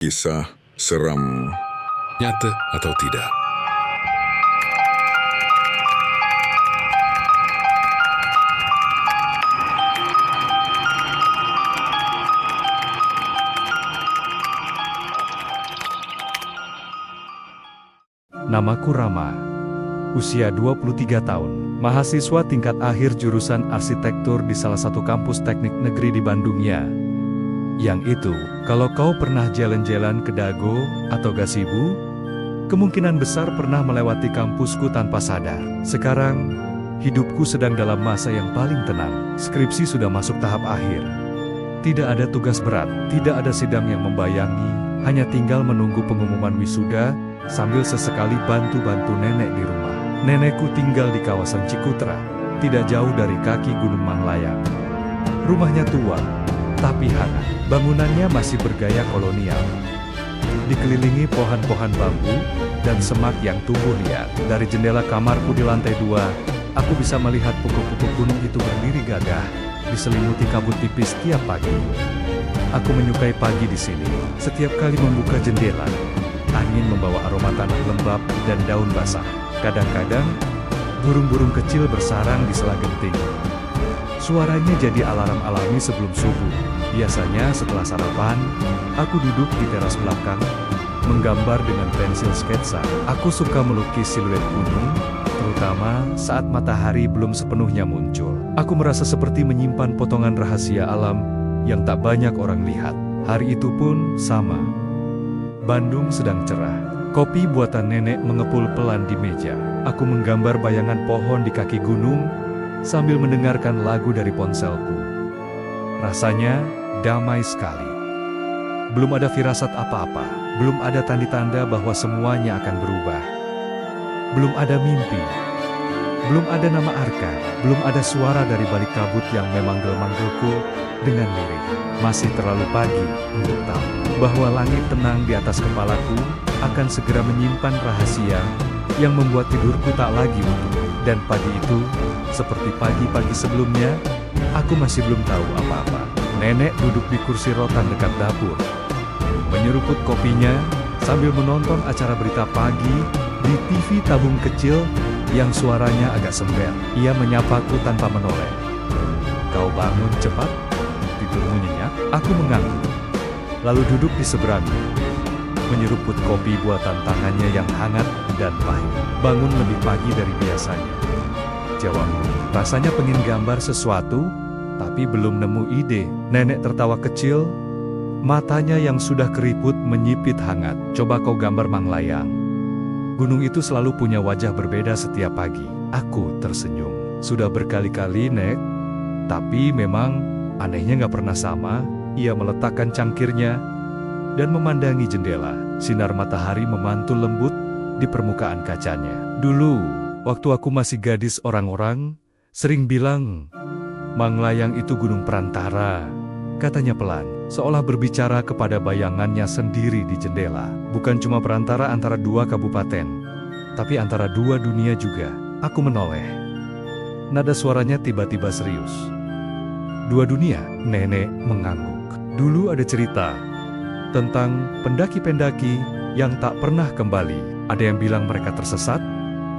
Kisah seram. Nyata atau tidak? Namaku Rama. Usia 23 tahun. Mahasiswa tingkat akhir jurusan arsitektur di salah satu kampus teknik negeri di Bandung ya. Yang itu, kalau kau pernah jalan-jalan ke Dago atau Gasibu, kemungkinan besar pernah melewati kampusku tanpa sadar. Sekarang, hidupku sedang dalam masa yang paling tenang. Skripsi sudah masuk tahap akhir. Tidak ada tugas berat, tidak ada sidang yang membayangi, hanya tinggal menunggu pengumuman wisuda, sambil sesekali bantu-bantu nenek di rumah. Nenekku tinggal di kawasan Cikutra, tidak jauh dari kaki Gunung Manglayang. Rumahnya tua, tapi hangat. Bangunannya masih bergaya kolonial. Dikelilingi pohon-pohon bambu dan semak yang tumbuh liar. Dari jendela kamarku di lantai 2, aku bisa melihat pukul-pukul gunung itu berdiri gagah, diselimuti kabut tipis tiap pagi. Aku menyukai pagi di sini. Setiap kali membuka jendela, angin membawa aroma tanah lembab dan daun basah. Kadang-kadang, burung-burung kecil bersarang di sela genting. Suaranya jadi alarm alami sebelum subuh. Biasanya setelah sarapan, aku duduk di teras belakang, menggambar dengan pensil sketsa. Aku suka melukis siluet gunung, terutama saat matahari belum sepenuhnya muncul. Aku merasa seperti menyimpan potongan rahasia alam yang tak banyak orang lihat. Hari itu pun sama. Bandung sedang cerah. Kopi buatan nenek mengepul pelan di meja. Aku menggambar bayangan pohon di kaki gunung, sambil mendengarkan lagu dari ponselku. Rasanya damai sekali. Belum ada firasat apa-apa, belum ada tanda-tanda bahwa semuanya akan berubah. Belum ada mimpi, belum ada nama Arka, belum ada suara dari balik kabut yang memanggil-manggilku dengan lirik. Masih terlalu pagi untuk tahu bahwa langit tenang di atas kepalaku akan segera menyimpan rahasia yang membuat tidurku tak lagi utuh. Dan pagi itu, seperti pagi-pagi sebelumnya, aku masih belum tahu apa-apa. Nenek duduk di kursi rotan dekat dapur, menyeruput kopinya sambil menonton acara berita pagi di TV tabung kecil yang suaranya agak sember. Ia menyapaku tanpa menoleh. "Kau bangun cepat? Tidurmu nyenyak?" Aku mengangguk, lalu duduk di seberangnya, menyeruput kopi buatan tangannya yang hangat dan pahit. "Bangun lebih pagi dari biasanya," jawabku. Rasanya pengen gambar sesuatu, tapi belum nemu ide. Nenek tertawa kecil, matanya yang sudah keriput menyipit hangat. "Coba kau gambar Manglayang. Gunung itu selalu punya wajah berbeda setiap pagi." Aku tersenyum. "Sudah berkali-kali, Nek. Tapi memang anehnya nggak pernah sama." Ia meletakkan cangkirnya dan memandangi jendela. Sinar matahari memantul lembut di permukaan kacanya. "Dulu, waktu aku masih gadis, orang-orang sering bilang, Manglayang itu gunung perantara," katanya pelan, seolah berbicara kepada bayangannya sendiri di jendela. "Bukan cuma perantara antara dua kabupaten, tapi antara dua dunia juga." Aku menoleh. Nada suaranya tiba-tiba serius. "Dua dunia?" Nenek mengangguk. "Dulu ada cerita tentang pendaki-pendaki yang tak pernah kembali. Ada yang bilang mereka tersesat,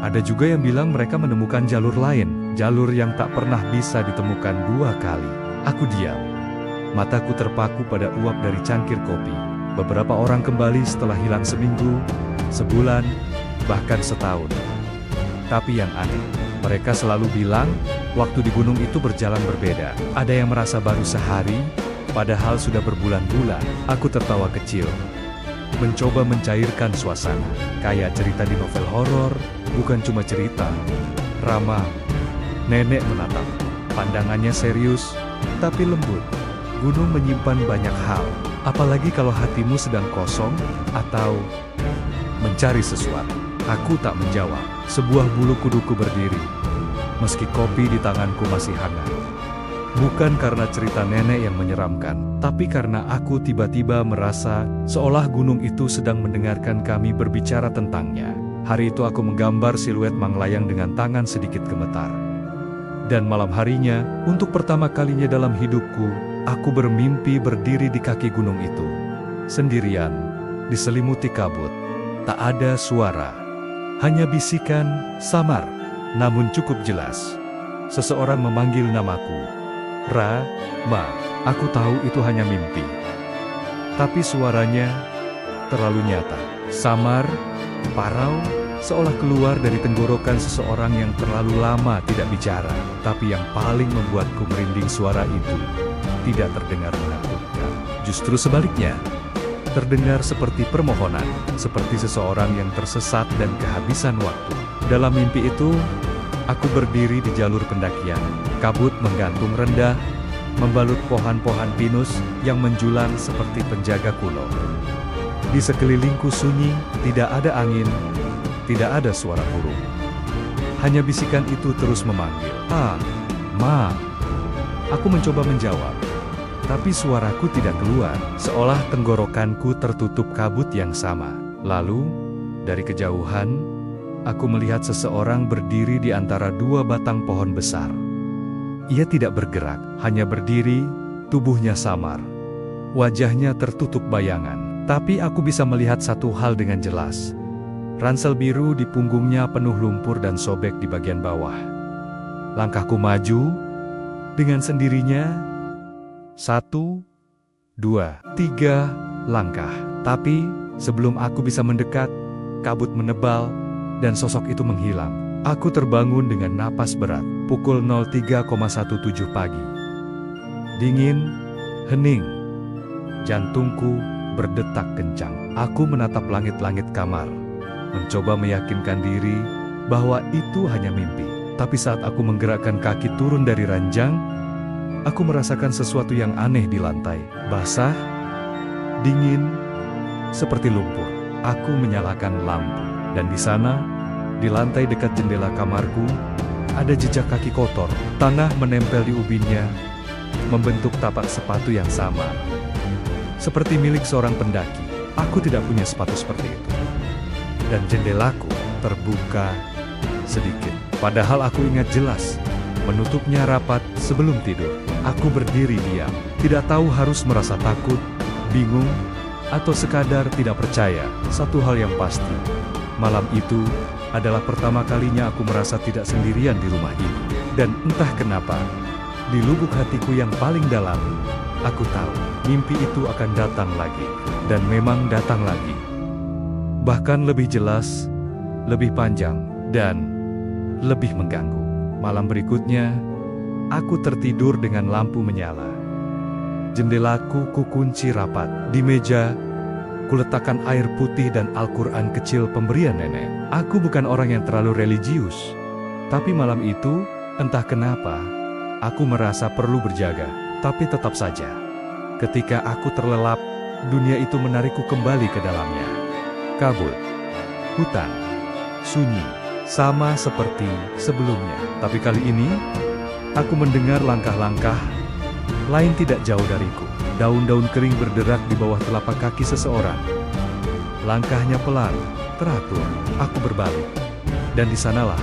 ada juga yang bilang mereka menemukan jalur lain, jalur yang tak pernah bisa ditemukan dua kali." Aku diam. Mataku terpaku pada uap dari cangkir kopi. Beberapa orang kembali setelah hilang seminggu, sebulan, bahkan setahun. Tapi yang aneh, mereka selalu bilang, waktu di gunung itu berjalan berbeda. Ada yang merasa baru sehari, padahal sudah berbulan-bulan. Aku tertawa kecil, mencoba mencairkan suasana. Kayak cerita di novel horor, bukan cuma cerita. "Rama," nenek menatap. Pandangannya serius, tapi lembut. "Gunung menyimpan banyak hal, apalagi kalau hatimu sedang kosong atau mencari sesuatu." Aku tak menjawab. Sebuah bulu kuduku berdiri, meski kopi di tanganku masih hangat. Bukan karena cerita nenek yang menyeramkan, tapi karena aku tiba-tiba merasa seolah gunung itu sedang mendengarkan kami berbicara tentangnya. Hari itu aku menggambar siluet Manglayang dengan tangan sedikit gemetar. Dan malam harinya, untuk pertama kalinya dalam hidupku, aku bermimpi berdiri di kaki gunung itu, sendirian, diselimuti kabut. Tak ada suara, hanya bisikan samar, namun cukup jelas. Seseorang memanggil namaku. Rama. Aku tahu itu hanya mimpi. Tapi suaranya terlalu nyata. Samar, parau, seolah keluar dari tenggorokan seseorang yang terlalu lama tidak bicara. Tapi yang paling membuatku merinding, suara itu tidak terdengar menakutkan. Justru sebaliknya, terdengar seperti permohonan, seperti seseorang yang tersesat dan kehabisan waktu. Dalam mimpi itu, aku berdiri di jalur pendakian. Kabut menggantung rendah, membalut pohon-pohon pinus yang menjulang seperti penjaga kuno. Di sekelilingku sunyi, tidak ada angin, tidak ada suara burung. Hanya bisikan itu terus memanggil. Ma. Aku mencoba menjawab, tapi suaraku tidak keluar, seolah tenggorokanku tertutup kabut yang sama. Lalu, dari kejauhan, aku melihat seseorang berdiri di antara dua batang pohon besar. Ia tidak bergerak, hanya berdiri, tubuhnya samar. Wajahnya tertutup bayangan, tapi aku bisa melihat satu hal dengan jelas. Ransel biru di punggungnya penuh lumpur dan sobek di bagian bawah. Langkahku maju, dengan sendirinya, 1, 2, 3 langkah. Tapi, sebelum aku bisa mendekat, kabut menebal, dan sosok itu menghilang. Aku terbangun dengan napas berat. Pukul 03.17 pagi. Dingin, hening. Jantungku berdetak kencang. Aku menatap langit-langit kamar, mencoba meyakinkan diri bahwa itu hanya mimpi. Tapi saat aku menggerakkan kaki turun dari ranjang, aku merasakan sesuatu yang aneh di lantai. Basah, dingin, seperti lumpur. Aku menyalakan lampu, dan di sana, di lantai dekat jendela kamarku, ada jejak kaki kotor. Tanah menempel di ubinnya, membentuk tapak sepatu yang sama. Seperti milik seorang pendaki. Aku tidak punya sepatu seperti itu. Dan jendelaku terbuka sedikit. Padahal aku ingat jelas, menutupnya rapat sebelum tidur. Aku berdiri diam, tidak tahu harus merasa takut, bingung, atau sekadar tidak percaya. Satu hal yang pasti, malam itu adalah pertama kalinya aku merasa tidak sendirian di rumah ini. Dan entah kenapa, di lubuk hatiku yang paling dalam, aku tahu mimpi itu akan datang lagi. Dan memang datang lagi. Bahkan lebih jelas, lebih panjang, dan lebih mengganggu. Malam berikutnya, aku tertidur dengan lampu menyala. Jendelaku kukunci rapat. Di meja, kuletakkan air putih dan Al-Quran kecil pemberian nenek. Aku bukan orang yang terlalu religius. Tapi malam itu, entah kenapa, aku merasa perlu berjaga. Tapi tetap saja, ketika aku terlelap, dunia itu menarikku kembali ke dalamnya. Kabut, hutan, sunyi, sama seperti sebelumnya. Tapi kali ini, aku mendengar langkah-langkah lain tidak jauh dariku. Daun-daun kering berderak di bawah telapak kaki seseorang. Langkahnya pelan, teratur. Aku berbalik. Dan di sanalah,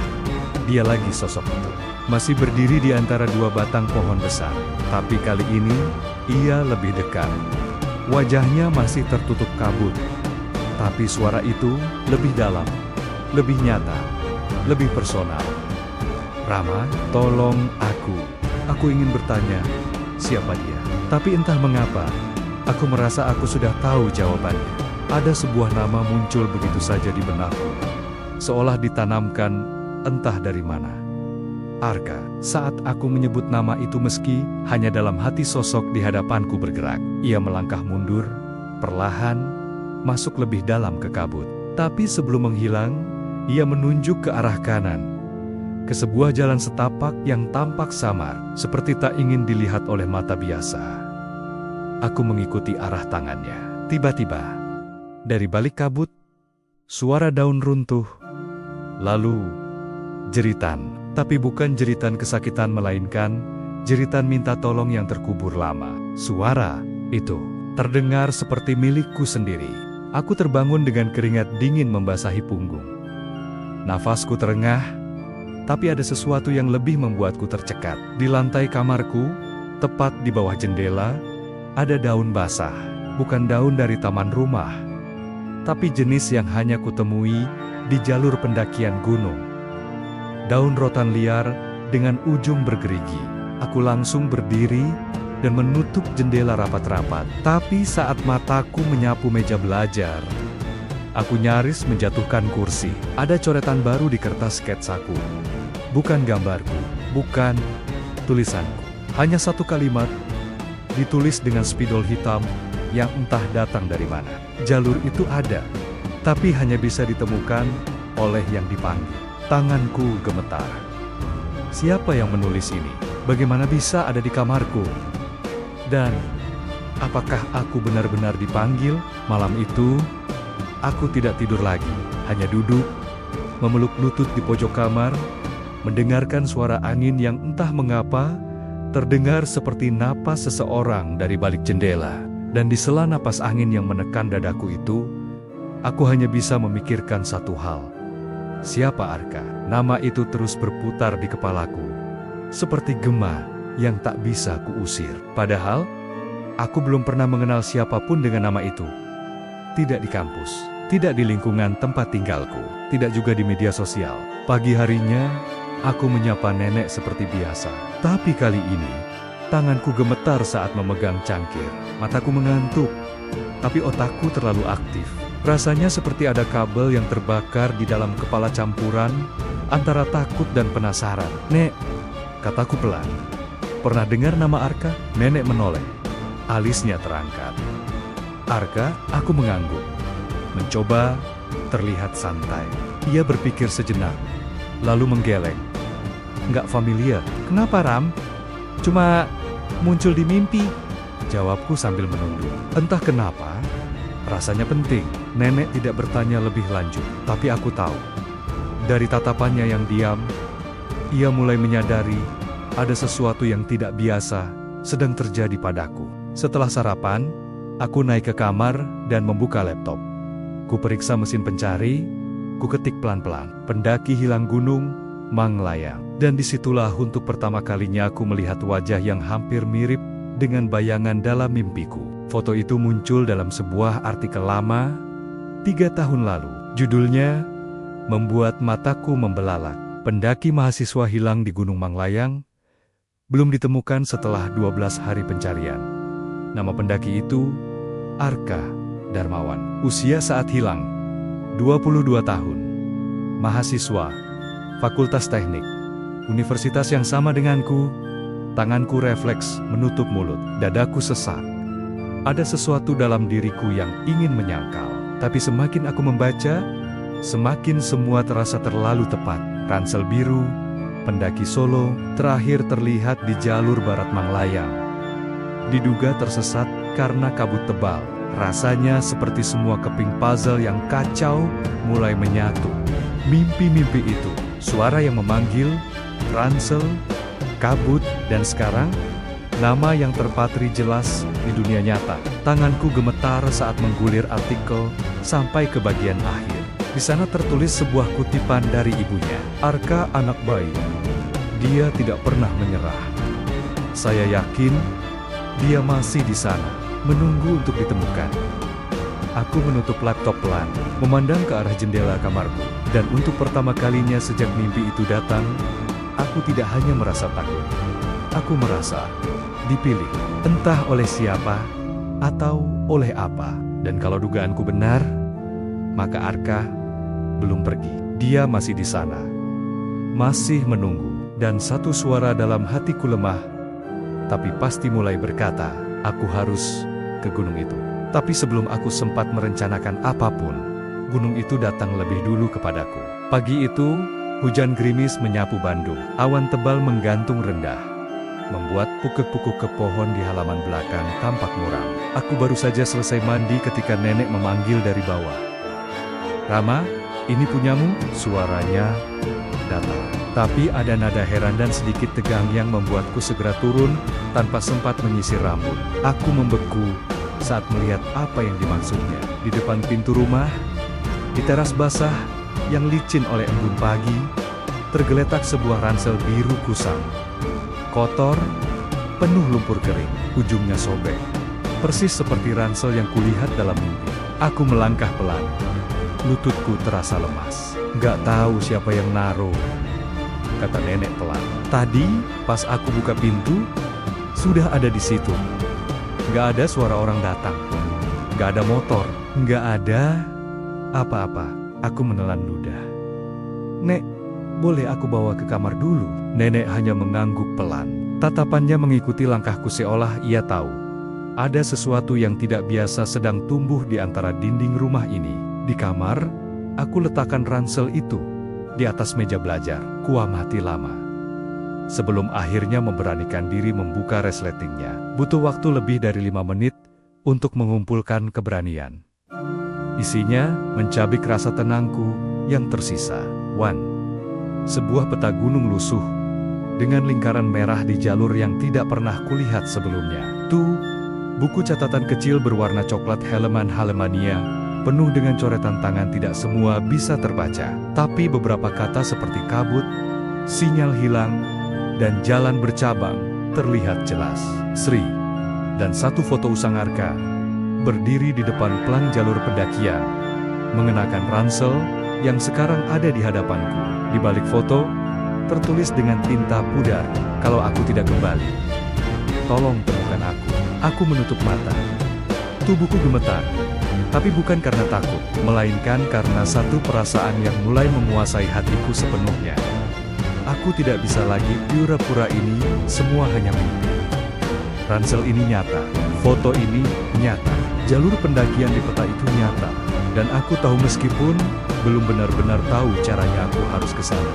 dia lagi sosok itu. Masih berdiri di antara dua batang pohon besar. Tapi kali ini, ia lebih dekat. Wajahnya masih tertutup kabut. Tapi suara itu lebih dalam, lebih nyata, lebih personal. Rama, tolong aku. Aku ingin bertanya, siapa dia? Tapi entah mengapa, aku merasa aku sudah tahu jawabannya. Ada sebuah nama muncul begitu saja di benakku, seolah ditanamkan entah dari mana. Arka. Saat aku menyebut nama itu meski hanya dalam hati, sosok di hadapanku bergerak. Ia melangkah mundur, perlahan, masuk lebih dalam ke kabut. Tapi sebelum menghilang, ia menunjuk ke arah kanan. Ke sebuah jalan setapak yang tampak samar, seperti tak ingin dilihat oleh mata biasa. Aku mengikuti arah tangannya. Tiba-tiba, dari balik kabut, suara daun runtuh. Lalu, jeritan. Tapi bukan jeritan kesakitan, melainkan jeritan minta tolong yang terkubur lama. Suara itu terdengar seperti milikku sendiri. Aku terbangun dengan keringat dingin membasahi punggung. Nafasku terengah, tapi ada sesuatu yang lebih membuatku tercekat. Di lantai kamarku, tepat di bawah jendela, ada daun basah. Bukan daun dari taman rumah, tapi jenis yang hanya kutemui di jalur pendakian gunung. Daun rotan liar dengan ujung bergerigi. Aku langsung berdiri dan menutup jendela rapat-rapat. Tapi saat mataku menyapu meja belajar, aku nyaris menjatuhkan kursi. Ada coretan baru di kertas sketsaku. Bukan gambarku, bukan tulisanku. Hanya satu kalimat, ditulis dengan spidol hitam yang entah datang dari mana. Jalur itu ada, tapi hanya bisa ditemukan oleh yang dipanggil. Tanganku gemetar. Siapa yang menulis ini? Bagaimana bisa ada di kamarku? Dan apakah aku benar-benar dipanggil? Malam itu, aku tidak tidur lagi, hanya duduk, memeluk lutut di pojok kamar, mendengarkan suara angin yang entah mengapa terdengar seperti napas seseorang dari balik jendela. Dan di sela napas angin yang menekan dadaku itu, aku hanya bisa memikirkan satu hal. Siapa Arka? Nama itu terus berputar di kepalaku, seperti gema yang tak bisa kuusir. Padahal, aku belum pernah mengenal siapapun dengan nama itu. Tidak di kampus, tidak di lingkungan tempat tinggalku, tidak juga di media sosial. Pagi harinya, aku menyapa nenek seperti biasa. Tapi kali ini, tanganku gemetar saat memegang cangkir. Mataku mengantuk, tapi otakku terlalu aktif. Rasanya seperti ada kabel yang terbakar di dalam kepala campuran antara takut dan penasaran. "Nek," kataku pelan. "Pernah dengar nama Arka?" Nenek menoleh. Alisnya terangkat. "Arka?" Aku mengangguk. Mencoba terlihat santai. Ia berpikir sejenak, lalu menggeleng. "Nggak familiar." "Kenapa, Ram?" "Cuma muncul di mimpi," jawabku sambil menunduk. Entah kenapa, rasanya penting. Nenek tidak bertanya lebih lanjut, tapi aku tahu. Dari tatapannya yang diam, ia mulai menyadari ada sesuatu yang tidak biasa sedang terjadi padaku. Setelah sarapan, aku naik ke kamar dan membuka laptop. Ku periksa mesin pencari, ku ketik pelan-pelan, "Pendaki hilang gunung, Manglayang." Dan disitulah untuk pertama kalinya aku melihat wajah yang hampir mirip dengan bayangan dalam mimpiku. Foto itu muncul dalam sebuah artikel lama, 3 tahun lalu. Judulnya membuat mataku membelalak. Pendaki mahasiswa hilang di Gunung Manglayang, belum ditemukan setelah 12 hari pencarian. Nama pendaki itu, Arka Darmawan. Usia saat hilang, 22 tahun. Mahasiswa, Fakultas Teknik, universitas yang sama denganku. Tanganku refleks menutup mulut, dadaku sesak. Ada sesuatu dalam diriku yang ingin menyangkal. Tapi semakin aku membaca, semakin semua terasa terlalu tepat. Ransel biru, pendaki solo, terakhir terlihat di jalur barat Manglayang. Diduga tersesat karena kabut tebal. Rasanya seperti semua keping puzzle yang kacau mulai menyatu. Mimpi-mimpi itu, suara yang memanggil, ransel, kabut, dan sekarang, nama yang terpatri jelas di dunia nyata. Tanganku gemetar saat menggulir artikel sampai ke bagian akhir. Di sana tertulis sebuah kutipan dari ibunya. "Arka anak baik. Dia tidak pernah menyerah. Saya yakin dia masih di sana, menunggu untuk ditemukan." Aku menutup laptop pelan, memandang ke arah jendela kamarku. Dan untuk pertama kalinya sejak mimpi itu datang, aku tidak hanya merasa takut. Aku merasa dipilih, entah oleh siapa atau oleh apa. Dan kalau dugaanku benar, maka Arka belum pergi. Dia masih di sana, masih menunggu. Dan satu suara dalam hatiku lemah, tapi pasti mulai berkata, aku harus ke gunung itu. Tapi sebelum aku sempat merencanakan apapun, gunung itu datang lebih dulu kepadaku. Pagi itu, hujan gerimis menyapu Bandung. Awan tebal menggantung rendah, membuat pukuk-pukuk ke pohon di halaman belakang tampak muram. Aku baru saja selesai mandi ketika nenek memanggil dari bawah. "Rama, ini punyamu?" Suaranya datar, tapi ada nada heran dan sedikit tegang yang membuatku segera turun tanpa sempat menyisir rambut. Aku membeku saat melihat apa yang dimaksudnya. Di depan pintu rumah, di teras basah yang licin oleh embun pagi, tergeletak sebuah ransel biru kusam. Kotor, penuh lumpur kering, ujungnya sobek. Persis seperti ransel yang kulihat dalam mimpi. Aku melangkah pelan. Lututku terasa lemas. Gak tahu siapa yang naruh, kata nenek pelan. Tadi, pas aku buka pintu, sudah ada di situ. Gak ada suara orang datang. Gak ada motor. Gak ada apa-apa. Aku menelan ludah. Nek, boleh aku bawa ke kamar dulu? Nenek hanya mengangguk pelan. Tatapannya mengikuti langkahku seolah ia tahu. Ada sesuatu yang tidak biasa sedang tumbuh di antara dinding rumah ini. Di kamar, aku letakkan ransel itu di atas meja belajar. Kuamati lama. Sebelum akhirnya memberanikan diri membuka resletingnya. Butuh waktu lebih dari 5 menit untuk mengumpulkan keberanian. Isinya mencabik rasa tenangku yang tersisa. 1. Sebuah peta gunung lusuh dengan lingkaran merah di jalur yang tidak pernah kulihat sebelumnya. 2. Buku catatan kecil berwarna coklat halaman-halamannya, penuh dengan coretan tangan. Tidak semua bisa terbaca, tapi beberapa kata seperti kabut, sinyal hilang, dan jalan bercabang terlihat jelas. Sri, dan satu foto Usang Arka, berdiri di depan pelang jalur pendakian, mengenakan ransel yang sekarang ada di hadapanku. Di balik foto, tertulis dengan tinta pudar, "Kalau aku tidak kembali, tolong temukan aku." Aku menutup mata. Tubuhku gemetar, tapi bukan karena takut, melainkan karena satu perasaan yang mulai menguasai hatiku sepenuhnya. Aku tidak bisa lagi pura-pura, ini semua hanya mimpi. Ransel ini nyata, foto ini nyata, jalur pendakian di peta itu nyata, dan aku tahu meskipun belum benar-benar tahu caranya aku harus ke sana.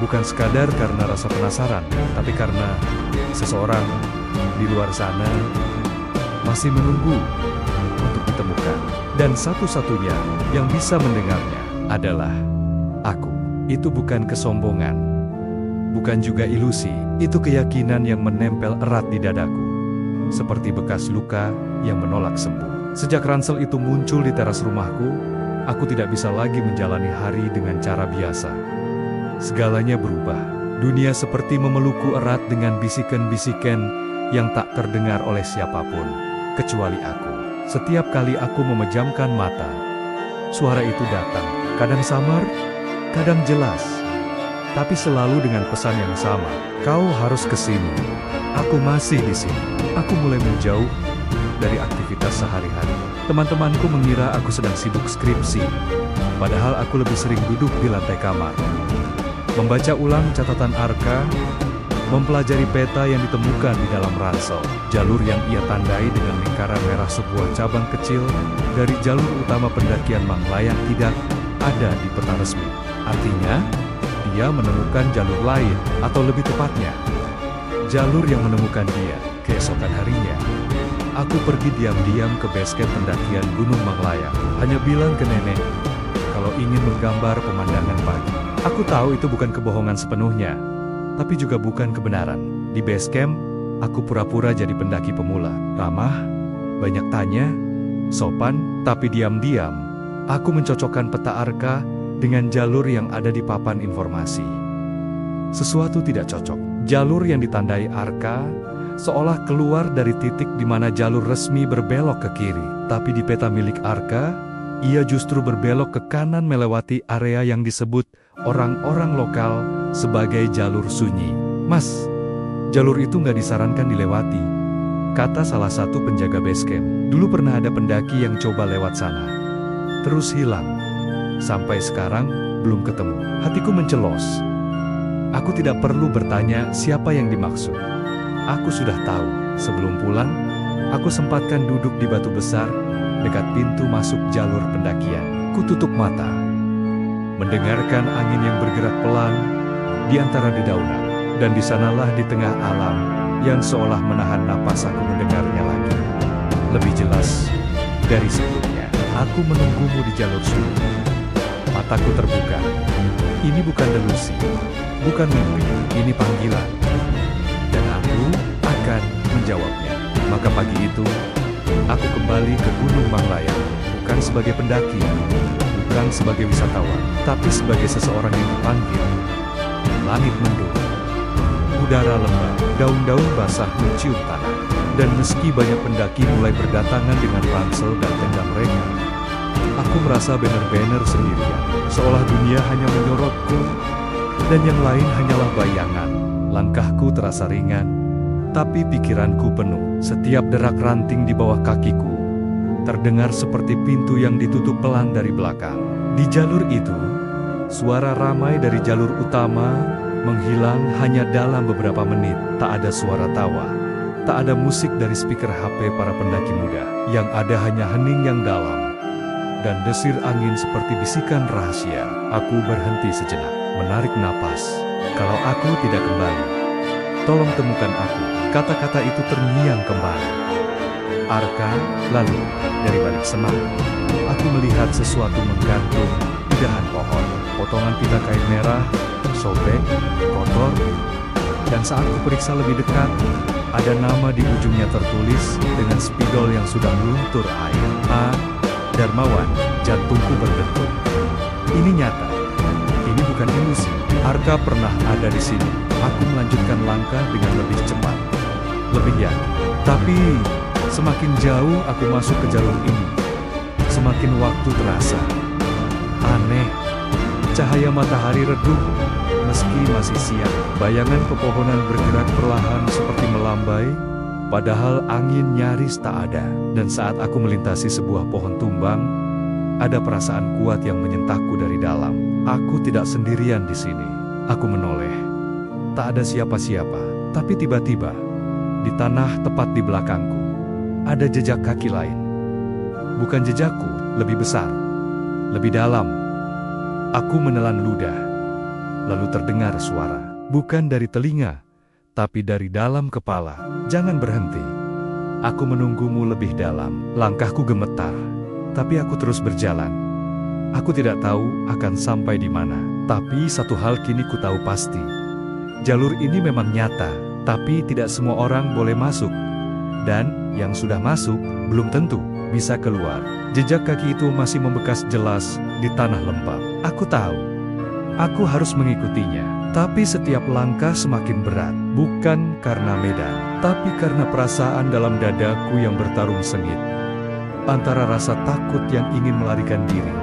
Bukan sekadar karena rasa penasaran, tapi karena seseorang di luar sana masih menunggu untuk ditemukan. Dan satu-satunya yang bisa mendengarnya adalah aku. Itu bukan kesombongan, bukan juga ilusi. Itu keyakinan yang menempel erat di dadaku, seperti bekas luka yang menolak sembuh. Sejak ransel itu muncul di teras rumahku, aku tidak bisa lagi menjalani hari dengan cara biasa. Segalanya berubah. Dunia seperti memelukku erat dengan bisikan-bisikan yang tak terdengar oleh siapapun, kecuali aku. Setiap kali aku memejamkan mata, suara itu datang. Kadang samar, kadang jelas, tapi selalu dengan pesan yang sama. Kau harus ke sini. Aku masih di sini. Aku mulai menjauh dari aktivitas sehari-hari. Teman-temanku mengira aku sedang sibuk skripsi, padahal aku lebih sering duduk di lantai kamar, membaca ulang catatan Arka, mempelajari peta yang ditemukan di dalam ransel. Jalur yang ia tandai dengan lingkaran merah sebuah cabang kecil dari jalur utama pendakian Manglayang tidak ada di peta resmi. Artinya, dia menemukan jalur lain, atau lebih tepatnya, jalur yang menemukan dia. Keesokan harinya, aku pergi diam-diam ke basecamp pendakian Gunung Manglayang. Hanya bilang ke nenek kalau ingin menggambar pemandangan pagi. Aku tahu itu bukan kebohongan sepenuhnya, tapi juga bukan kebenaran. Di base camp, aku pura-pura jadi pendaki pemula. Ramah, banyak tanya, sopan, tapi diam-diam, aku mencocokkan peta Arka dengan jalur yang ada di papan informasi. Sesuatu tidak cocok. Jalur yang ditandai Arka seolah keluar dari titik di mana jalur resmi berbelok ke kiri. Tapi di peta milik Arka, ia justru berbelok ke kanan melewati area yang disebut orang-orang lokal sebagai jalur sunyi. "Mas, jalur itu nggak disarankan dilewati," kata salah satu penjaga basecamp. "Dulu pernah ada pendaki yang coba lewat sana, terus hilang. Sampai sekarang, belum ketemu." Hatiku mencelos. Aku tidak perlu bertanya siapa yang dimaksud. Aku sudah tahu. Sebelum pulang, aku sempatkan duduk di batu besar dekat pintu masuk jalur pendakian. Ku tutup mata, mendengarkan angin yang bergerak pelan di antara dedaunan, dan di sanalah di tengah alam yang seolah menahan napas aku mendengarnya lagi. Lebih jelas dari sebelumnya, aku menunggumu di jalur sunyi. Mataku terbuka. Ini bukan delusi, bukan mimpi, ini panggilan. Dan aku akan menjawabnya. Maka pagi itu, aku kembali ke Gunung Manglayang, bukan sebagai pendaki, bukan sebagai wisatawan, tapi sebagai seseorang yang dipanggil. Langit mendung, udara lembab, daun-daun basah mencium tanah. Dan meski banyak pendaki mulai berdatangan dengan ransel dan tenda mereka, aku merasa benar-benar sendirian, seolah dunia hanya menyorotku, dan yang lain hanyalah bayangan. Langkahku terasa ringan, tapi pikiranku penuh. Setiap derak ranting di bawah kakiku terdengar seperti pintu yang ditutup pelan dari belakang. Di jalur itu, suara ramai dari jalur utama menghilang hanya dalam beberapa menit. Tak ada suara tawa, tak ada musik dari speaker HP para pendaki muda. Yang ada hanya hening yang dalam dan desir angin seperti bisikan rahasia. Aku berhenti sejenak, menarik napas. Kalau aku tidak kembali, tolong temukan aku. Kata-kata itu terngiang kembali. Arka, lalu dari balik semak, aku melihat sesuatu menggantung di dahan pohon. Potongan pita kain merah, sobek, kotor, dan saat kuperiksa lebih dekat, ada nama di ujungnya tertulis dengan spidol yang sudah meluntur air. A. Darmawan, jantungku berdetuk. Ini nyata. Ini bukan ilusi. Arka pernah ada di sini. Aku melanjutkan langkah dengan lebih cepat, lebih yakin. Tapi semakin jauh aku masuk ke jalur ini, semakin waktu terasa aneh. Cahaya matahari redup meski masih siang. Bayangan pepohonan bergerak perlahan seperti melambai, padahal angin nyaris tak ada. Dan saat aku melintasi sebuah pohon tumbang, ada perasaan kuat yang menyentakku dari dalam. Aku tidak sendirian di sini. Aku menoleh. Tak ada siapa-siapa, tapi tiba-tiba di tanah tepat di belakangku ada jejak kaki lain. Bukan jejakku, lebih besar, lebih dalam. Aku menelan ludah, lalu terdengar suara. Bukan dari telinga, tapi dari dalam kepala. Jangan berhenti. Aku menunggumu lebih dalam. Langkahku gemetar, tapi aku terus berjalan. Aku tidak tahu akan sampai di mana. Tapi satu hal kini ku tahu pasti. Jalur ini memang nyata, tapi tidak semua orang boleh masuk. Dan yang sudah masuk, belum tentu bisa keluar. Jejak kaki itu masih membekas jelas di tanah lembab. Aku tahu, aku harus mengikutinya. Tapi setiap langkah semakin berat. Bukan karena medan, tapi karena perasaan dalam dadaku yang bertarung sengit. Antara rasa takut yang ingin melarikan diri,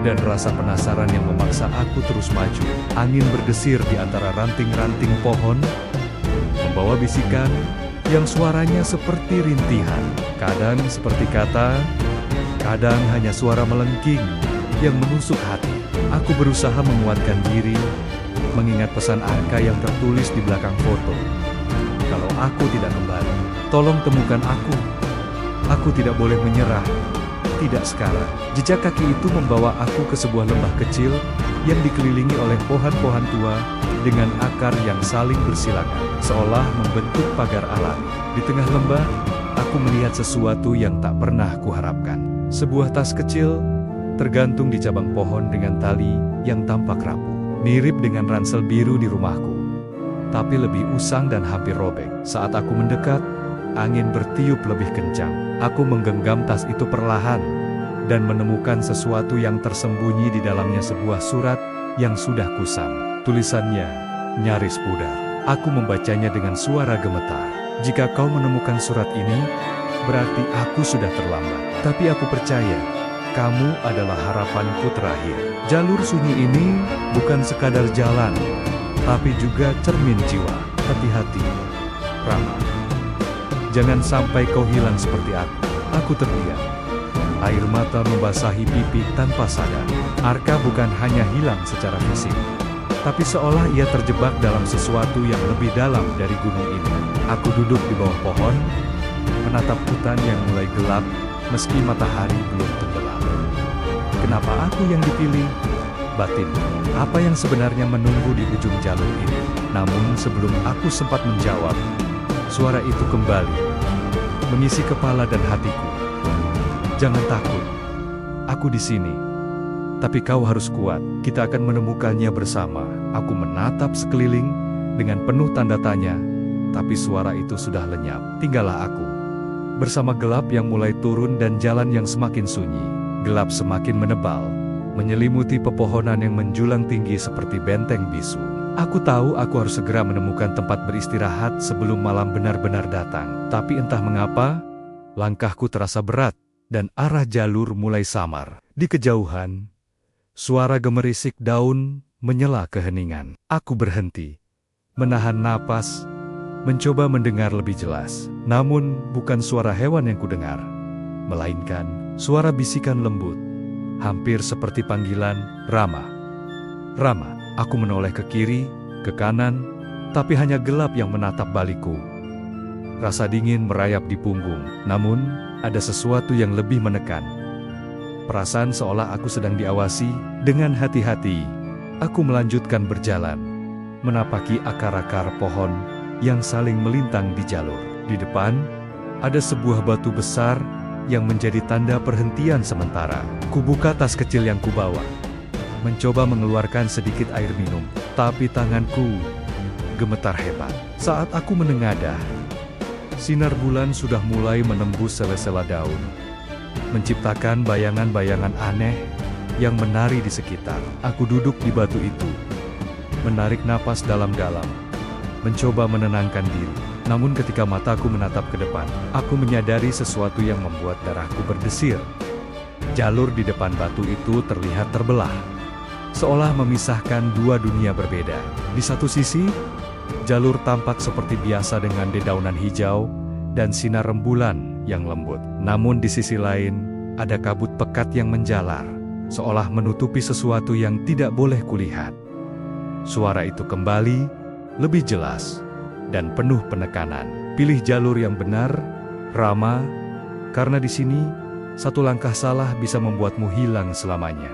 dan rasa penasaran yang memaksa aku terus maju. Angin berdesir di antara ranting-ranting pohon, membawa bisikan yang suaranya seperti rintihan. Kadang seperti kata, kadang hanya suara melengking yang menusuk hati. Aku berusaha menguatkan diri, mengingat pesan Arka yang tertulis di belakang foto. Kalau aku tidak kembali, tolong temukan aku. Aku tidak boleh menyerah. Tidak sekarang. Jejak kaki itu membawa aku ke sebuah lembah kecil yang dikelilingi oleh pohon-pohon tua dengan akar yang saling bersilangan, seolah membentuk pagar alami. Di tengah lembah, aku melihat sesuatu yang tak pernah kuharapkan. Sebuah tas kecil tergantung di cabang pohon dengan tali yang tampak rapuh, mirip dengan ransel biru di rumahku, tapi lebih usang dan hampir robek. Saat aku mendekat, angin bertiup lebih kencang. Aku menggenggam tas itu perlahan dan menemukan sesuatu yang tersembunyi di dalamnya, sebuah surat yang sudah kusam. Tulisannya nyaris pudar. Aku membacanya dengan suara gemetar. Jika kau menemukan surat ini, berarti aku sudah terlambat. Tapi aku percaya, kamu adalah harapanku terakhir. Jalur sunyi ini bukan sekadar jalan, tapi juga cermin jiwa. Hati-hati, Rama. Jangan sampai kau hilang seperti aku. Aku terdiam. Air mata membasahi pipi tanpa sadar. Arka bukan hanya hilang secara fisik, tapi seolah ia terjebak dalam sesuatu yang lebih dalam dari gunung ini. Aku duduk di bawah pohon, menatap hutan yang mulai gelap meski matahari belum tenggelam. Kenapa aku yang dipilih? Batin, apa yang sebenarnya menunggu di ujung jalur ini? Namun sebelum aku sempat menjawab, suara itu kembali, mengisi kepala dan hatiku. Jangan takut, aku di sini. Tapi kau harus kuat, kita akan menemukannya bersama. Aku menatap sekeliling dengan penuh tanda tanya, tapi suara itu sudah lenyap. Tinggallah aku, bersama gelap yang mulai turun dan jalan yang semakin sunyi. Gelap semakin menebal, menyelimuti pepohonan yang menjulang tinggi seperti benteng bisu. Aku tahu aku harus segera menemukan tempat beristirahat sebelum malam benar-benar datang. Tapi entah mengapa, langkahku terasa berat dan arah jalur mulai samar. Di kejauhan, suara gemerisik daun menyela keheningan. Aku berhenti, menahan napas, mencoba mendengar lebih jelas. Namun bukan suara hewan yang kudengar, melainkan suara bisikan lembut, hampir seperti panggilan, "Rama, Rama." Aku menoleh ke kiri, ke kanan, tapi hanya gelap yang menatap balikku. Rasa dingin merayap di punggung, namun ada sesuatu yang lebih menekan. Perasaan seolah aku sedang diawasi. Dengan hati-hati, aku melanjutkan berjalan, menapaki akar-akar pohon yang saling melintang di jalur. Di depan, ada sebuah batu besar yang menjadi tanda perhentian sementara. Kubuka tas kecil yang kubawa, mencoba mengeluarkan sedikit air minum, tapi tanganku gemetar hebat. Saat aku menengadah, sinar bulan sudah mulai menembus sela-sela daun, menciptakan bayangan-bayangan aneh yang menari di sekitar. Aku duduk di batu itu, menarik napas dalam-dalam, mencoba menenangkan diri. Namun ketika mataku menatap ke depan, aku menyadari sesuatu yang membuat darahku berdesir. Jalur di depan batu itu terlihat terbelah, seolah memisahkan dua dunia berbeda. Di satu sisi, jalur tampak seperti biasa dengan dedaunan hijau dan sinar rembulan yang lembut. Namun di sisi lain, ada kabut pekat yang menjalar, seolah menutupi sesuatu yang tidak boleh kulihat. Suara itu kembali, lebih jelas, dan penuh penekanan. "Pilih jalur yang benar, Rama, karena di sini, satu langkah salah bisa membuatmu hilang selamanya."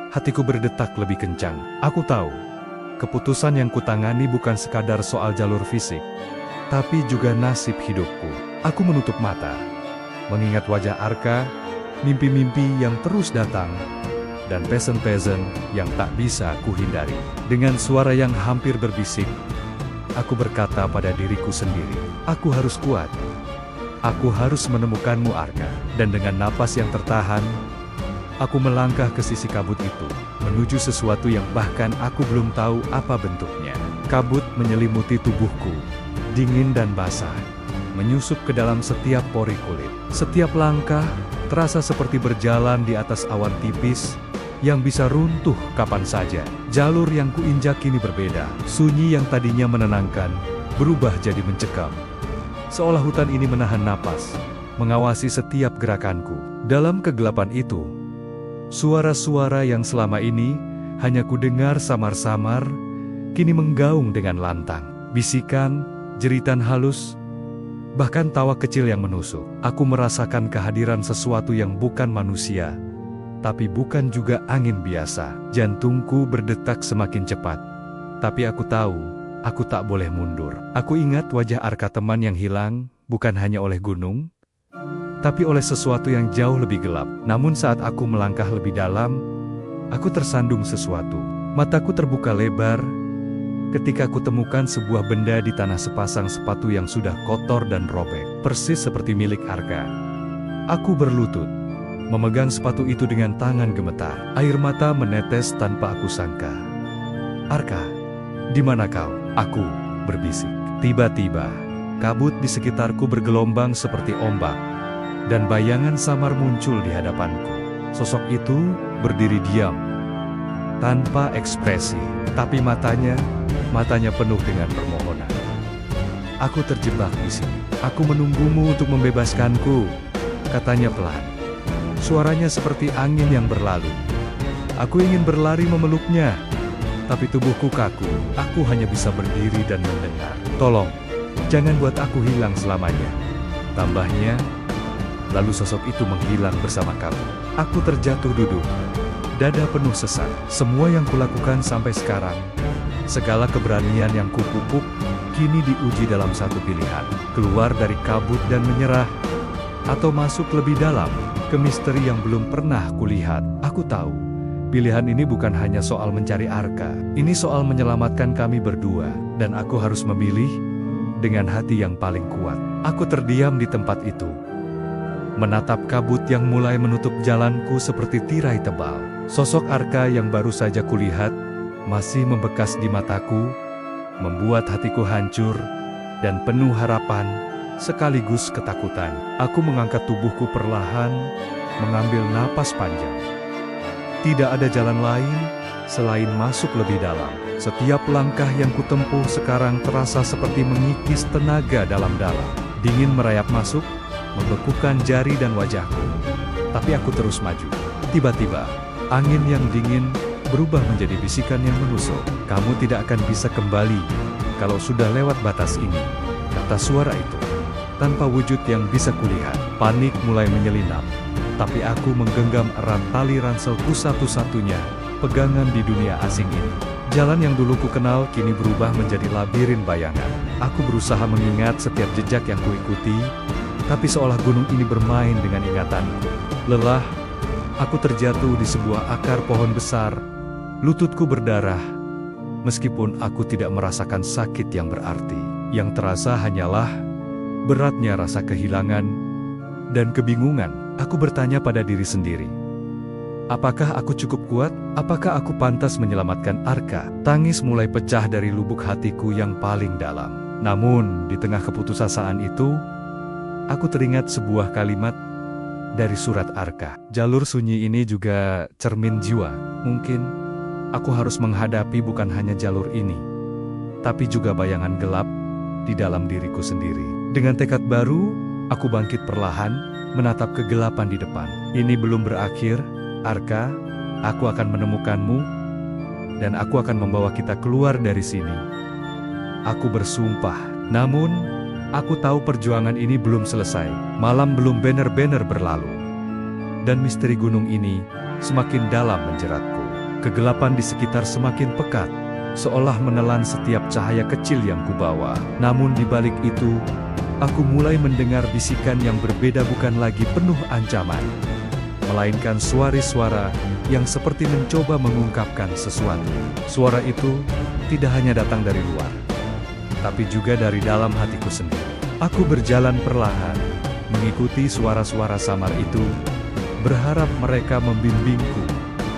Hatiku berdetak lebih kencang. Aku tahu, keputusan yang kutangani bukan sekadar soal jalur fisik, tapi juga nasib hidupku. Aku menutup mata, mengingat wajah Arka, mimpi-mimpi yang terus datang, dan peasant-peasant yang tak bisa kuhindari. Dengan suara yang hampir berbisik, aku berkata pada diriku sendiri, "Aku harus kuat. Aku harus menemukanmu, Arka." Dan dengan napas yang tertahan, aku melangkah ke sisi kabut itu, menuju sesuatu yang bahkan aku belum tahu apa bentuknya. Kabut menyelimuti tubuhku, dingin dan basah, menyusup ke dalam setiap pori kulit. Setiap langkah terasa seperti berjalan di atas awan tipis yang bisa runtuh kapan saja. Jalur yang kuinjak kini berbeda. Sunyi yang tadinya menenangkan, berubah jadi mencekam. Seolah hutan ini menahan napas, mengawasi setiap gerakanku. Dalam kegelapan itu, suara-suara yang selama ini hanya kudengar samar-samar, kini menggaung dengan lantang. Bisikan, jeritan halus, bahkan tawa kecil yang menusuk. Aku merasakan kehadiran sesuatu yang bukan manusia, tapi bukan juga angin biasa. Jantungku berdetak semakin cepat, tapi aku tahu, aku tak boleh mundur. Aku ingat wajah Arka, teman yang hilang, bukan hanya oleh gunung, tapi oleh sesuatu yang jauh lebih gelap. Namun saat aku melangkah lebih dalam, aku tersandung sesuatu. Mataku terbuka lebar ketika aku temukan sebuah benda di tanah, sepasang sepatu yang sudah kotor dan robek, persis seperti milik Arka. Aku berlutut, memegang sepatu itu dengan tangan gemetar. Air mata menetes tanpa aku sangka. "Arka, di mana kau?" Aku berbisik. Tiba-tiba, kabut di sekitarku bergelombang seperti ombak, dan bayangan samar muncul di hadapanku. Sosok itu berdiri diam, tanpa ekspresi, tapi matanya penuh dengan permohonan. "Aku terjebak di sini. Aku menunggumu untuk membebaskanku," katanya pelan. Suaranya seperti angin yang berlalu. Aku ingin berlari memeluknya, tapi tubuhku kaku. Aku hanya bisa berdiri dan mendengar. "Tolong, jangan buat aku hilang selamanya," tambahnya. Lalu sosok itu menghilang bersama kabut. Aku terjatuh duduk, dada penuh sesak. Semua yang kulakukan sampai sekarang, segala keberanian yang kupupuk, kini diuji dalam satu pilihan: keluar dari kabut dan menyerah, atau masuk lebih dalam ke misteri yang belum pernah kulihat. Aku tahu, pilihan ini bukan hanya soal mencari Arka. Ini soal menyelamatkan kami berdua, dan aku harus memilih dengan hati yang paling kuat. Aku terdiam di tempat itu, menatap kabut yang mulai menutup jalanku seperti tirai tebal. Sosok Arka yang baru saja kulihat masih membekas di mataku, membuat hatiku hancur dan penuh harapan sekaligus ketakutan. Aku mengangkat tubuhku perlahan, mengambil napas panjang. Tidak ada jalan lain selain masuk lebih dalam. Setiap langkah yang kutempuh sekarang terasa seperti mengikis tenaga dalam-dalam. Dingin merayap masuk, membekukan jari dan wajahku. Tapi aku terus maju. Tiba-tiba, angin yang dingin berubah menjadi bisikan yang menusuk. Kamu tidak akan bisa kembali kalau sudah lewat batas ini, kata suara itu. Tanpa wujud yang bisa kulihat, panik mulai menyelinap. Tapi aku menggenggam erat tali ranselku satu-satunya, pegangan di dunia asing ini. Jalan yang dulu ku kenal kini berubah menjadi labirin bayangan. Aku berusaha mengingat setiap jejak yang kuikuti, tapi seolah gunung ini bermain dengan ingatanku. Lelah, aku terjatuh di sebuah akar pohon besar. Lututku berdarah, meskipun aku tidak merasakan sakit yang berarti. Yang terasa hanyalah beratnya rasa kehilangan dan kebingungan. Aku bertanya pada diri sendiri, apakah aku cukup kuat? Apakah aku pantas menyelamatkan Arka? Tangis mulai pecah dari lubuk hatiku yang paling dalam. Namun, di tengah keputusasaan itu, aku teringat sebuah kalimat dari surat Arka. Jalur sunyi ini juga cermin jiwa. Mungkin aku harus menghadapi bukan hanya jalur ini, tapi juga bayangan gelap di dalam diriku sendiri. Dengan tekad baru, aku bangkit perlahan, menatap kegelapan di depan. Ini belum berakhir, Arka. Aku akan menemukanmu, dan aku akan membawa kita keluar dari sini. Aku bersumpah. Namun, aku tahu perjuangan ini belum selesai. Malam belum benar-benar berlalu. Dan misteri gunung ini semakin dalam menjeratku. Kegelapan di sekitar semakin pekat, seolah menelan setiap cahaya kecil yang kubawa. Namun di balik itu, aku mulai mendengar bisikan yang berbeda, bukan lagi penuh ancaman, melainkan suara yang seperti mencoba mengungkapkan sesuatu. Suara itu tidak hanya datang dari luar, tapi juga dari dalam hatiku sendiri. Aku berjalan perlahan, mengikuti suara-suara samar itu, berharap mereka membimbingku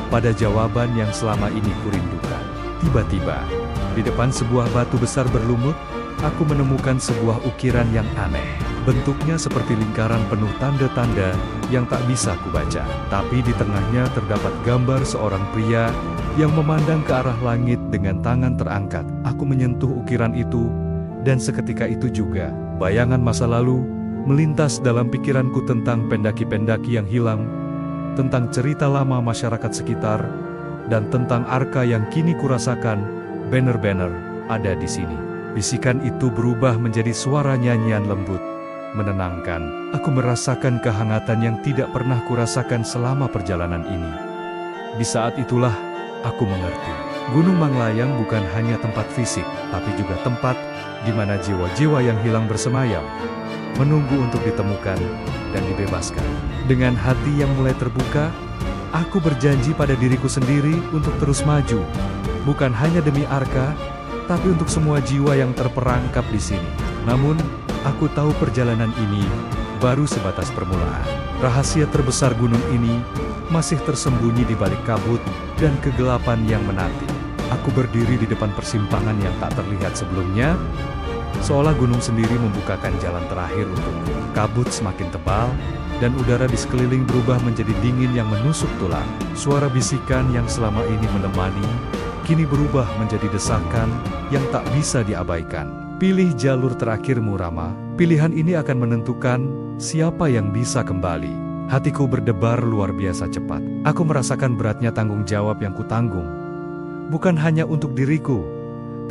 pada jawaban yang selama ini kurindukan. Tiba-tiba, di depan sebuah batu besar berlumut, aku menemukan sebuah ukiran yang aneh. Bentuknya seperti lingkaran penuh tanda-tanda yang tak bisa kubaca. Tapi di tengahnya terdapat gambar seorang pria yang memandang ke arah langit dengan tangan terangkat. Aku menyentuh ukiran itu, dan seketika itu juga, bayangan masa lalu melintas dalam pikiranku tentang pendaki-pendaki yang hilang, tentang cerita lama masyarakat sekitar, dan tentang Arka yang kini kurasakan benar-benar ada di sini. Bisikan itu berubah menjadi suara nyanyian lembut, menenangkan. Aku merasakan kehangatan yang tidak pernah kurasakan selama perjalanan ini. Di saat itulah, aku mengerti. Gunung Manglayang bukan hanya tempat fisik, tapi juga tempat di mana jiwa-jiwa yang hilang bersemayam, menunggu untuk ditemukan dan dibebaskan. Dengan hati yang mulai terbuka, aku berjanji pada diriku sendiri untuk terus maju. Bukan hanya demi Arka, tapi untuk semua jiwa yang terperangkap di sini. Namun, aku tahu perjalanan ini baru sebatas permulaan. Rahasia terbesar gunung ini masih tersembunyi di balik kabut dan kegelapan yang menanti. Aku berdiri di depan persimpangan yang tak terlihat sebelumnya, seolah gunung sendiri membukakan jalan terakhir untukku. Kabut semakin tebal, dan udara di sekeliling berubah menjadi dingin yang menusuk tulang. Suara bisikan yang selama ini menemani, kini berubah menjadi desakan yang tak bisa diabaikan. Pilih jalur terakhirmu, Rama. Pilihan ini akan menentukan siapa yang bisa kembali. Hatiku berdebar luar biasa cepat. Aku merasakan beratnya tanggung jawab yang kutanggung. Bukan hanya untuk diriku,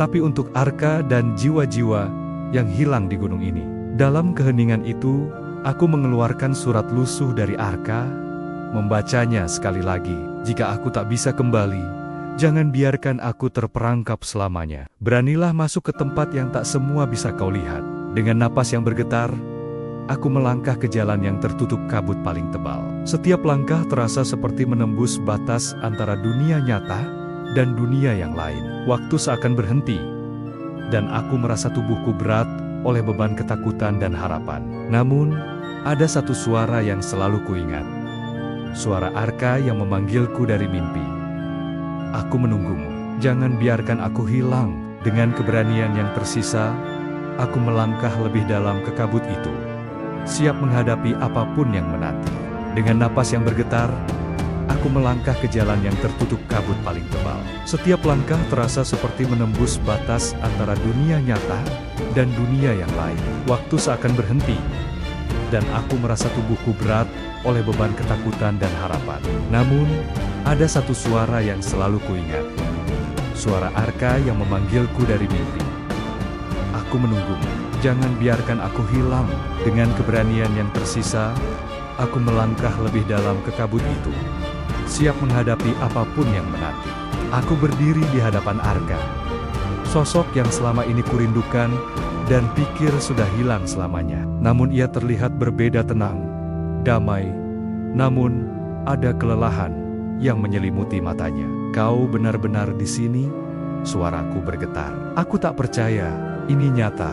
tapi untuk Arka dan jiwa-jiwa yang hilang di gunung ini. Dalam keheningan itu, aku mengeluarkan surat lusuh dari Arka, membacanya sekali lagi. Jika aku tak bisa kembali, jangan biarkan aku terperangkap selamanya. Beranilah masuk ke tempat yang tak semua bisa kau lihat. Dengan napas yang bergetar, aku melangkah ke jalan yang tertutup kabut paling tebal. Setiap langkah terasa seperti menembus batas antara dunia nyata dan dunia yang lain. Waktu seakan berhenti, dan aku merasa tubuhku berat oleh beban ketakutan dan harapan. Namun, ada satu suara yang selalu kuingat. Suara Arka yang memanggilku dari mimpi. Aku menunggumu. Jangan biarkan aku hilang. Dengan keberanian yang tersisa, aku melangkah lebih dalam ke kabut itu, siap menghadapi apapun yang menanti. Dengan napas yang bergetar, aku melangkah ke jalan yang tertutup kabut paling tebal. Setiap langkah terasa seperti menembus batas antara dunia nyata dan dunia yang lain. Waktu seakan berhenti, dan aku merasa tubuhku berat oleh beban ketakutan dan harapan. Namun, ada satu suara yang selalu kuingat. Suara Arka yang memanggilku dari mimpi. Aku menunggumu. Jangan biarkan aku hilang. Dengan keberanian yang tersisa, aku melangkah lebih dalam ke kabut itu, siap menghadapi apapun yang menanti. Aku berdiri di hadapan Arka, sosok yang selama ini kurindukan dan pikir sudah hilang selamanya. Namun ia terlihat berbeda, tenang, damai, namun ada kelelahan yang menyelimuti matanya. Kau benar-benar di sini? Suaraku bergetar. Aku tak percaya, ini nyata.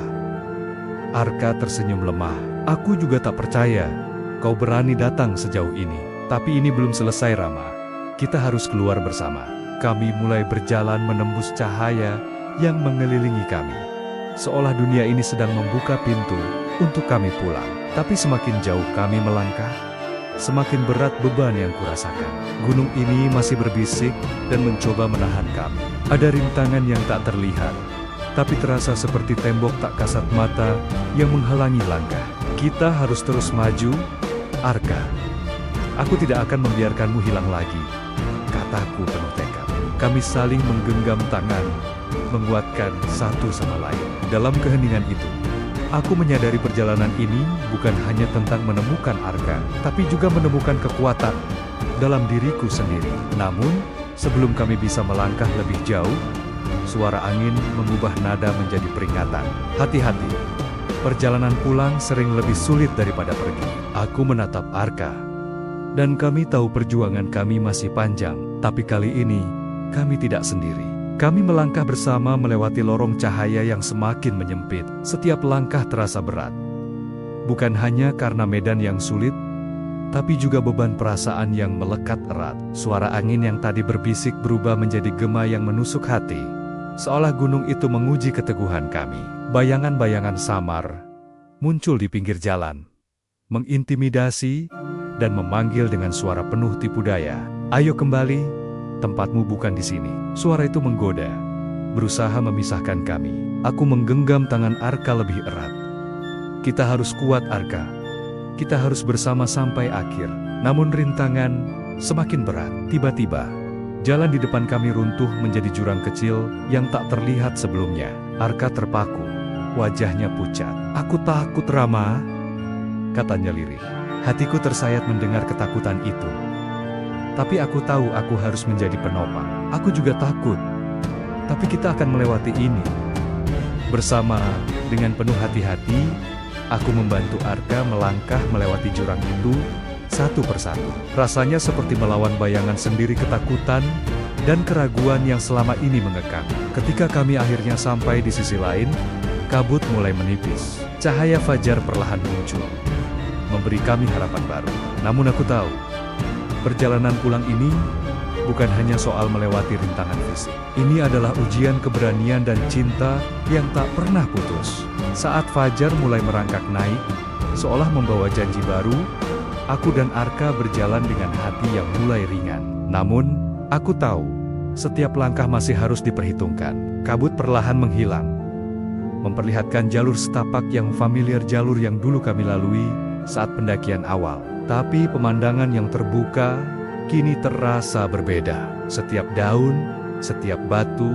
Arka tersenyum lemah. Aku juga tak percaya kau berani datang sejauh ini. Tapi ini belum selesai, Rama. Kita harus keluar bersama. Kami mulai berjalan menembus cahaya yang mengelilingi kami, seolah dunia ini sedang membuka pintu untuk kami pulang. Tapi semakin jauh kami melangkah, semakin berat beban yang kurasakan. Gunung ini masih berbisik dan mencoba menahan kami. Ada rintangan yang tak terlihat, tapi terasa seperti tembok tak kasat mata yang menghalangi langkah. Kita harus terus maju, Arka. Aku tidak akan membiarkanmu hilang lagi, kataku penuh tekad. Kami saling menggenggam tangan, menguatkan satu sama lain. Dalam keheningan itu, aku menyadari perjalanan ini bukan hanya tentang menemukan Arka, tapi juga menemukan kekuatan dalam diriku sendiri. Namun, sebelum kami bisa melangkah lebih jauh, suara angin mengubah nada menjadi peringatan. Hati-hati, perjalanan pulang sering lebih sulit daripada pergi. Aku menatap Arka, dan kami tahu perjuangan kami masih panjang. Tapi kali ini, kami tidak sendiri. Kami melangkah bersama melewati lorong cahaya yang semakin menyempit. Setiap langkah terasa berat. Bukan hanya karena medan yang sulit, tapi juga beban perasaan yang melekat erat. Suara angin yang tadi berbisik berubah menjadi gema yang menusuk hati, seolah gunung itu menguji keteguhan kami. Bayangan-bayangan samar muncul di pinggir jalan, mengintimidasi dan memanggil dengan suara penuh tipu daya. Ayo kembali, tempatmu bukan di sini. Suara itu menggoda, berusaha memisahkan kami. Aku menggenggam tangan Arka lebih erat. Kita harus kuat, Arka. Kita harus bersama sampai akhir. Namun rintangan semakin berat. Tiba-tiba, jalan di depan kami runtuh menjadi jurang kecil yang tak terlihat sebelumnya. Arka terpaku, wajahnya pucat. Aku takut, Rama, katanya lirih. Hatiku tersayat mendengar ketakutan itu. Tapi aku tahu aku harus menjadi penopang. Aku juga takut. Tapi kita akan melewati ini. Bersama, dengan penuh hati-hati, aku membantu Arka melangkah melewati jurang itu, satu persatu. Rasanya seperti melawan bayangan sendiri, ketakutan dan keraguan yang selama ini mengekang. Ketika kami akhirnya sampai di sisi lain, kabut mulai menipis. Cahaya fajar perlahan muncul, memberi kami harapan baru. Namun aku tahu, perjalanan pulang ini bukan hanya soal melewati rintangan fisik. Ini adalah ujian keberanian dan cinta yang tak pernah putus. Saat fajar mulai merangkak naik, seolah membawa janji baru, aku dan Arka berjalan dengan hati yang mulai ringan. Namun, aku tahu, setiap langkah masih harus diperhitungkan. Kabut perlahan menghilang, memperlihatkan jalur setapak yang familiar, jalur yang dulu kami lalui saat pendakian awal. Tapi pemandangan yang terbuka kini terasa berbeda. Setiap daun, setiap batu,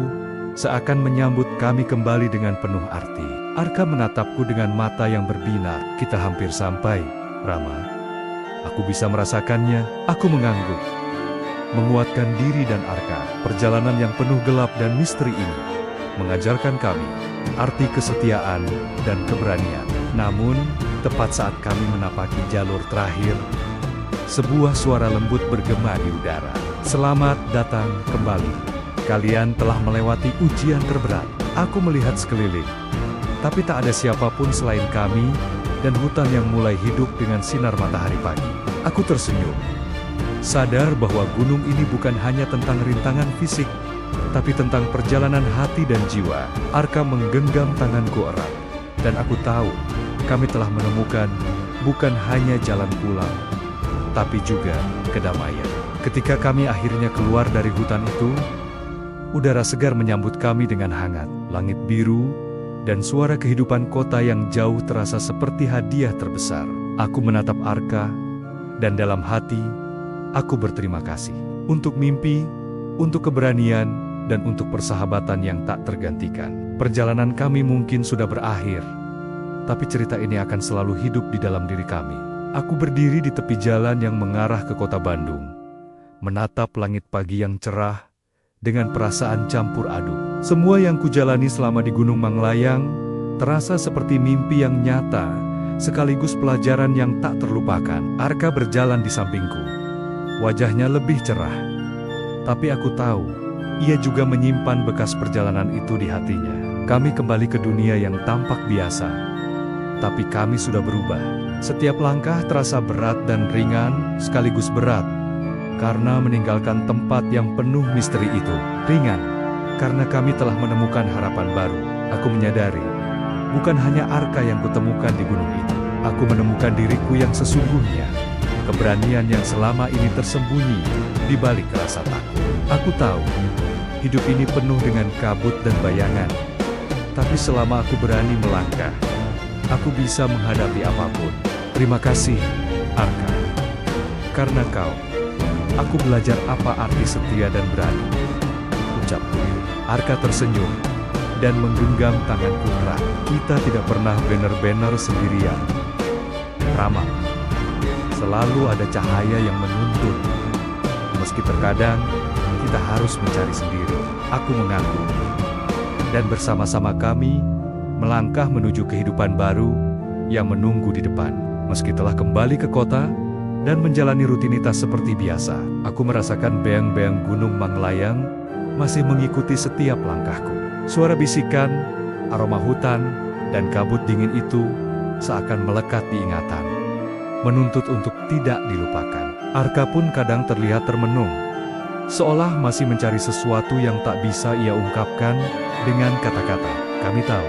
seakan menyambut kami kembali dengan penuh arti. Arka menatapku dengan mata yang berbinar. Kita hampir sampai, Rama. Aku bisa merasakannya. Aku mengangguk, menguatkan diri dan Arka. Perjalanan yang penuh gelap dan misteri ini mengajarkan kami arti kesetiaan dan keberanian. Namun, tepat saat kami menapaki jalur terakhir, sebuah suara lembut bergema di udara. Selamat datang kembali. Kalian telah melewati ujian terberat. Aku melihat sekeliling, tapi tak ada siapapun selain kami dan hutan yang mulai hidup dengan sinar matahari pagi. Aku tersenyum, sadar bahwa gunung ini bukan hanya tentang rintangan fisik, tapi tentang perjalanan hati dan jiwa. Arka menggenggam tanganku erat, dan aku tahu kami telah menemukan bukan hanya jalan pulang, tapi juga kedamaian. Ketika kami akhirnya keluar dari hutan itu, udara segar menyambut kami dengan hangat. Langit biru dan suara kehidupan kota yang jauh terasa seperti hadiah terbesar. Aku menatap Arka, dan dalam hati, aku berterima kasih. Untuk mimpi, untuk keberanian, dan untuk persahabatan yang tak tergantikan. Perjalanan kami mungkin sudah berakhir, tapi cerita ini akan selalu hidup di dalam diri kami. Aku berdiri di tepi jalan yang mengarah ke kota Bandung, menatap langit pagi yang cerah, dengan perasaan campur aduk. Semua yang kujalani selama di Gunung Manglayang terasa seperti mimpi yang nyata, sekaligus pelajaran yang tak terlupakan. Arka berjalan di sampingku. Wajahnya lebih cerah, tapi aku tahu, ia juga menyimpan bekas perjalanan itu di hatinya. Kami kembali ke dunia yang tampak biasa, tapi kami sudah berubah. Setiap langkah terasa berat dan ringan, sekaligus berat, karena meninggalkan tempat yang penuh misteri itu. Ringan, karena kami telah menemukan harapan baru. Aku menyadari, bukan hanya Arka yang kutemukan di gunung itu. Aku menemukan diriku yang sesungguhnya. Keberanian yang selama ini tersembunyi di balik rasa takut. Aku tahu, hidup ini penuh dengan kabut dan bayangan. Tapi selama aku berani melangkah, aku bisa menghadapi apapun. Terima kasih, Arka. Karena kau, aku belajar apa arti setia dan berani. Ucapku. Arka tersenyum dan menggenggam tanganku erat. Kita tidak pernah benar-benar sendirian. Rama, selalu ada cahaya yang menuntun. Meski terkadang kita harus mencari sendiri. Aku mengaku. Dan bersama-sama kami melangkah menuju kehidupan baru yang menunggu di depan. Meski telah kembali ke kota dan menjalani rutinitas seperti biasa, aku merasakan beang-beang Gunung Manglayang masih mengikuti setiap langkahku. Suara bisikan, aroma hutan, dan kabut dingin itu seakan melekat di ingatan, menuntut untuk tidak dilupakan. Arka pun kadang terlihat termenung, seolah masih mencari sesuatu yang tak bisa ia ungkapkan dengan kata-kata. Kami tahu,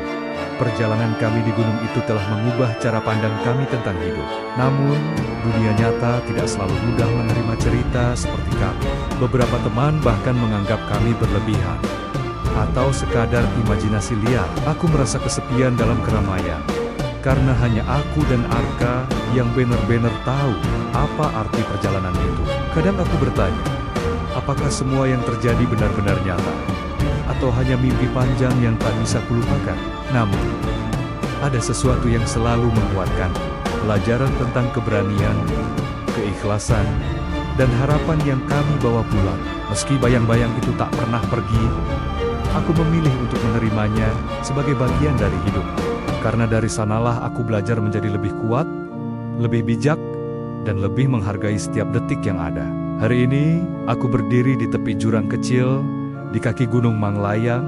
perjalanan kami di gunung itu telah mengubah cara pandang kami tentang hidup. Namun, dunia nyata tidak selalu mudah menerima cerita seperti kami. Beberapa teman bahkan menganggap kami berlebihan, atau sekadar imajinasi liar. Aku merasa kesepian dalam keramaian, karena hanya aku dan Arka yang benar-benar tahu apa arti perjalanan itu. Kadang aku bertanya, apakah semua yang terjadi benar-benar nyata? Atau hanya mimpi panjang yang tak bisa kulupakan? Namun, ada sesuatu yang selalu menguatkanku. Pelajaran tentang keberanian, keikhlasan, dan harapan yang kami bawa pulang. Meski bayang-bayang itu tak pernah pergi, aku memilih untuk menerimanya sebagai bagian dari hidup. Karena dari sanalah aku belajar menjadi lebih kuat, lebih bijak, dan lebih menghargai setiap detik yang ada. Hari ini, aku berdiri di tepi jurang kecil, di kaki Gunung Manglayang,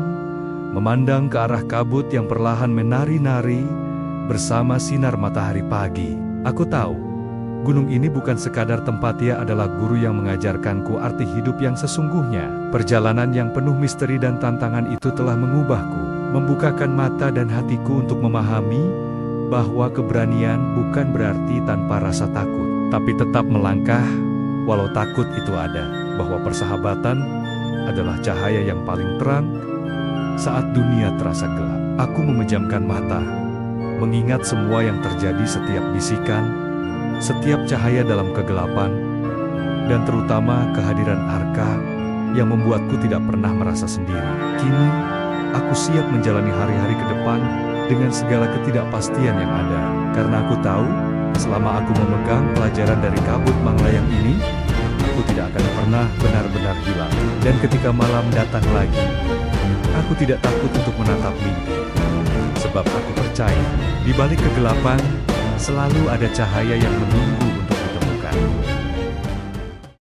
memandang ke arah kabut yang perlahan menari-nari bersama sinar matahari pagi. Aku tahu, gunung ini bukan sekadar tempat, ia adalah guru yang mengajarkanku arti hidup yang sesungguhnya. Perjalanan yang penuh misteri dan tantangan itu telah mengubahku, membukakan mata dan hatiku untuk memahami bahwa keberanian bukan berarti tanpa rasa takut, tapi tetap melangkah walau takut itu ada, bahwa persahabatan adalah cahaya yang paling terang saat dunia terasa gelap. Aku memejamkan mata, mengingat semua yang terjadi, setiap bisikan, setiap cahaya dalam kegelapan, dan terutama kehadiran Arka yang membuatku tidak pernah merasa sendiri. Kini, aku siap menjalani hari-hari ke depan dengan segala ketidakpastian yang ada. Karena aku tahu, selama aku memegang pelajaran dari kabut Manglayang ini, aku tidak akan pernah benar-benar hilang. Dan ketika malam datang lagi, aku tidak takut untuk menatap mimpi. Sebab aku percaya, di balik kegelapan, selalu ada cahaya yang menunggu untuk ditemukan.